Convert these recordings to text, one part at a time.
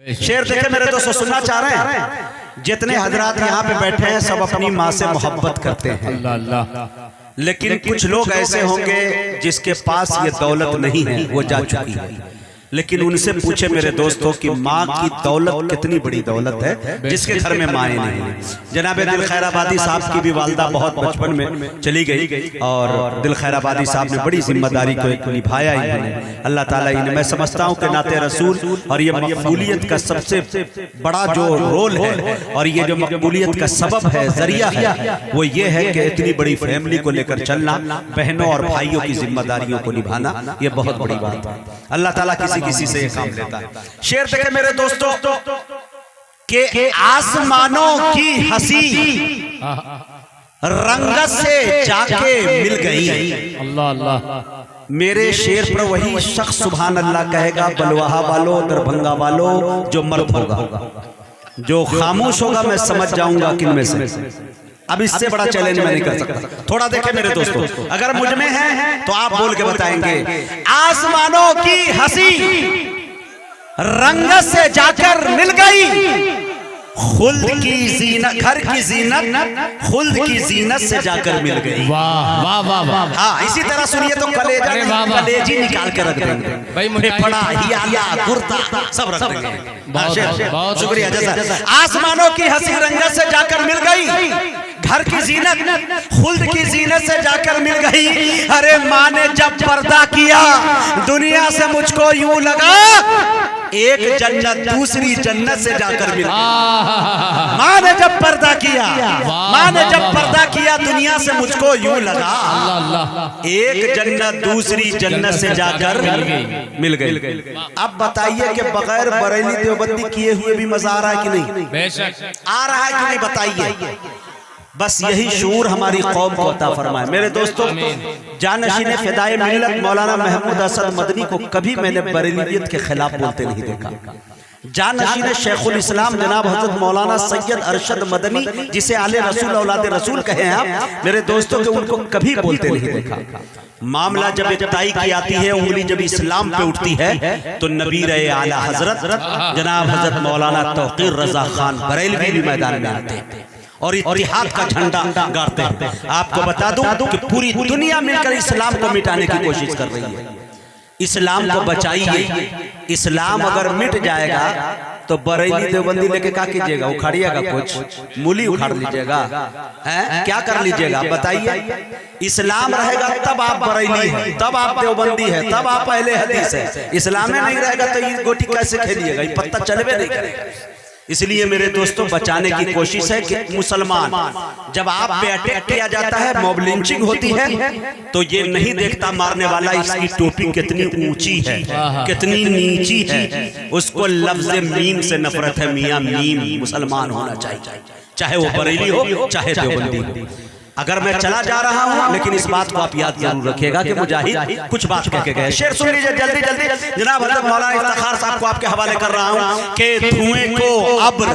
शेर देखे मेरे दोस्तों, सुनना चाह रहे हैं? जितने हजरात यहाँ पे बैठे हैं सब अपनी माँ से मोहब्बत करते हैं, अल्लाह अल्लाह। लेकिन कुछ लोग ऐसे होंगे जिसके पास ये दौलत नहीं है, वो जा चुकी है। लेकिन उनसे पूछे मेरे दोस्तों कि माँ की दौलत कितनी बड़ी दौलत है जिसके घर में माएँ नहीं है। जनाब दिल खैराबादी साहब की भी वालदा बहुत बचपन में चली गई और दिल खैराबादी साहब ने बड़ी जिम्मेदारी को निभाया इन्होंने। अल्लाह ताला इन्हें, मैं समझता हूँ कि नाते रसूल और ये मकबूलियत का सबसे बड़ा जो रोल है और ये जो मकबूलियत का सबब है, जरिया है, वो ये है कि इतनी बड़ी फैमिली को लेकर चलना, बहनों और भाइयों की जिम्मेदारियों को निभाना, ये बहुत बड़ी बात है। अल्लाह ताला किसी से ये काम लेता है। शेर देखे मेरे दोस्तों के आसमानों की हंसी रंगत से जाके मिल गई, अल्लाह अल्लाह। मेरे शेर पर वही शख्स सुभान अल्लाह कहेगा, बलवाहा वालों, दरभंगा वालों, जो मर्द होगा, जो खामोश होगा मैं समझ जाऊंगा किन में से। अब इससे बड़ा चैलेंज मैं नहीं कर सकता। थोड़ा देखे मेरे दोस्तों, अगर मुझ में है तो आप बोल के बताएंगे। आसमानों की हंसी रंगत से जाकर मिल गई, खुल्द की जीनत, घर की जीनत खुल्द की जीनत से जाकर मिल गई। वाह वाह वाह वाह। हाँ, इसी तरह सुनिए तो कलेजी निकाल के रख देंगे, फेफड़ा, हिया, गुर्दा सब रख देंगे। बहुत शुक्रिया। जैसा आसमानों की हंसी रंगत से जाकर मिल गई, घर की जीनत खुल्द की जीनत से जाकर मिल गई। अरे माँ ने जब पर्दा किया दुनिया से मुझको यूं लगा एक जन्नत दूसरी जन्नत से जाकर मिल गई। माँ ने जब पर्दा किया, माँ ने जब पर्दा किया दुनिया से मुझको यूं लगा एक जन्नत दूसरी जन्नत से जाकर मिल गई। अब बताइए कि बगैर बरेली देवबंदी किए हुए भी मजा आ रहा है कि नहीं? बेशक आ रहा है कि नहीं बताइए। बस यही शूर हमारी कौम को अता फरमाए। मेरे दोस्तों, जानशीन फिदाए मिल्लत मौलाना महमूद असद मदनी को कभी मैंने बरेलियत के खिलाफ बोलते नहीं देखा। जानशीन शेखुल इस्लाम जनाब हजरत मौलाना सैयद अरशद मदनी, जिसे आले रसूल औलाद रसूल कहे हैं आप, मेरे दोस्तों के उनको कभी बोलते नहीं देखा। मामला जब इब्ताई की आती है, उंगली जब इस्लाम पे उठती है तो नबी रहे आला हजरत जनाब हजरत मौलाना तौकीर रजा खान बरेलवी भी मैदान में आते हैं और इत्तिहाद का झंडा गाड़ते हैं। आपको बता दूं कि पूरी दुनिया मिलकर इस्लाम को मिटाने की कोशिश कर रही है। इस्लाम को बचाइए। इस्लाम अगर मिट जाएगा तो बरेली देवबंदी लेके क्या कीजिएगा? उखाड़िएगा? कुछ मूली उखाड़ लीजिएगा? क्या कर लीजिएगा बताइए? इस्लाम रहेगा तब आप बरेली है, तब आप देवबंदी है, तब आप अहले हदीस है। इस्लाम में नहीं रहेगा तो ये गोटी कैसे खेलिएगा? ये पत्ता चलवे नहीं करेगा। इसलिए मेरे दोस्तों, बचाने की कोशिश है कि मुसलमान जब आप पे अटैक किया जाता है, मॉब लिंचिंग होती है, तो ये नहीं देखता मारने वाला इसकी टोपी कितनी ऊंची है, कितनी नीची है। उसको लफ्ज़ मीम से नफरत है। मियां मीम मुसलमान होना चाहिए, चाहे वो बरेली हो चाहे देवबंदी हो। अगर मैं चला जा रहा हूं, लेकिन इस बात को आप याद जरूर रखिएगा कि मुजाहिद कुछ बात कह के गए। शेर सुन लीजिए जल्दी जल्दी। जनाब हज़रत मौलाना इफ्तिखार साहब को आपके हवाले कर रहा हूं कि धुएं को अब्र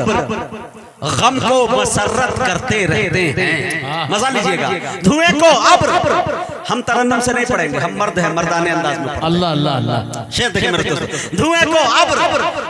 गम को मसरत करते रहते हैं। मजा लीजिएगा। धुएं को अब्र, हम तरन्नुम से नहीं पढ़ेंगे, हम मर्द हैं, मर्दाने अंदाज में। अल्लाह अल्लाह अल्लाह। शेर देखिए मेरे दोस्तों, धुएं को अब्र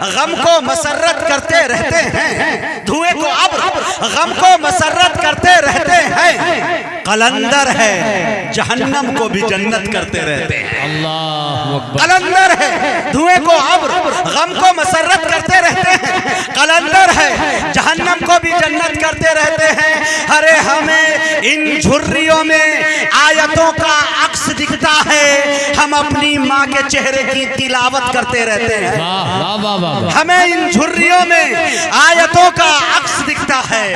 गम को मसरत करते रहते हैं। धुएं को अब्र गम को मसरत करते रहते हैं। कलंदर है जहन्नम को भी जन्नत करते रहते हैं। अल्लाह कलंदर है, धुएं को अब्र गम को मसरत करते रहते हैं। कलंदर है जहन्नम को भी जन्नत करते रहते हैं। अरे हमें इन झुर्रियों में आयतों का अक्स दिखता है, हम अपनी माँ के चेहरे की तिलावत करते रहते हैं। हमें इन झुर्रियों में आयतों का अक्स दिखता है,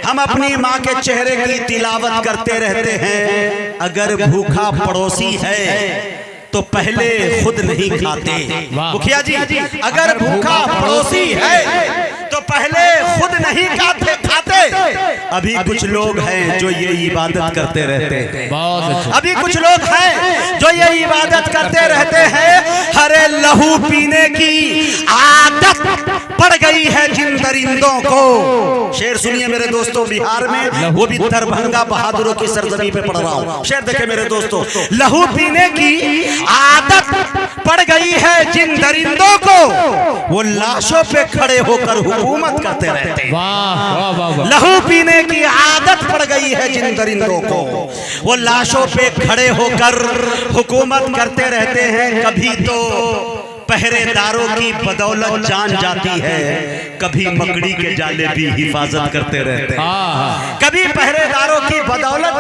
हम अपनी माँ के चेहरे की तिलावत करते रहते हैं। अगर भूखा पड़ोसी है तो पहले खुद नहीं खाते। मुखिया जी, अगर भूखा पड़ोसी है तो पहले खुद नहीं खाते। अभी कुछ लोग हैं जो ये इबादत करते रहते हैं। अभी कुछ लोग हैं जो ये इबादत करते रहते हैं। हरे लहू पीने की आदत पड़ गई है जिन दरिंदों को। शेर सुनिए मेरे दोस्तों, बिहार में वो भी दरभंगा बहादुरों की सरजमी पे पढ़ रहा हूँ। शेर देखे मेरे दोस्तों, लहू पीने की आदत पड़ गई है जिन दरिंदों को, वो लाशों पे खड़े होकर हुकूमत करते रहते हैं। वाह वाह वाह। लहू पीने की आदत पड़ गई है जिन दरिंदों को, वो लाशों पे खड़े होकर हुकूमत करते रहते हैं। कभी तो पहरेदारों की बदौलत जान जाती है, कभी मकड़ी के जाले भी हिफाजत करते रहते हैं। कभी पहरेदारों की बदौलत,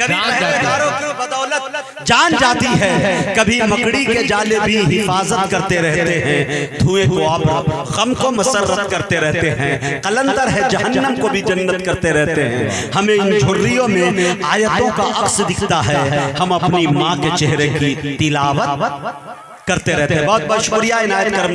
कभी पहरेदारों की बदौलत जान जाती है, कभी मकड़ी के जाले भी हिफाजत करते रहते हैं। धुएं को आप गम को मसरत करते रहते हैं, कलंदर है जहन्नम को भी जन्नत करते रहते हैं। हमें इन झुर्रियों में आयतों का अक्स दिखता है, हम अपनी माँ के चेहरे की तिलावत करते रहते हैं। बहुत बहुत शुक्रिया इनायत करम।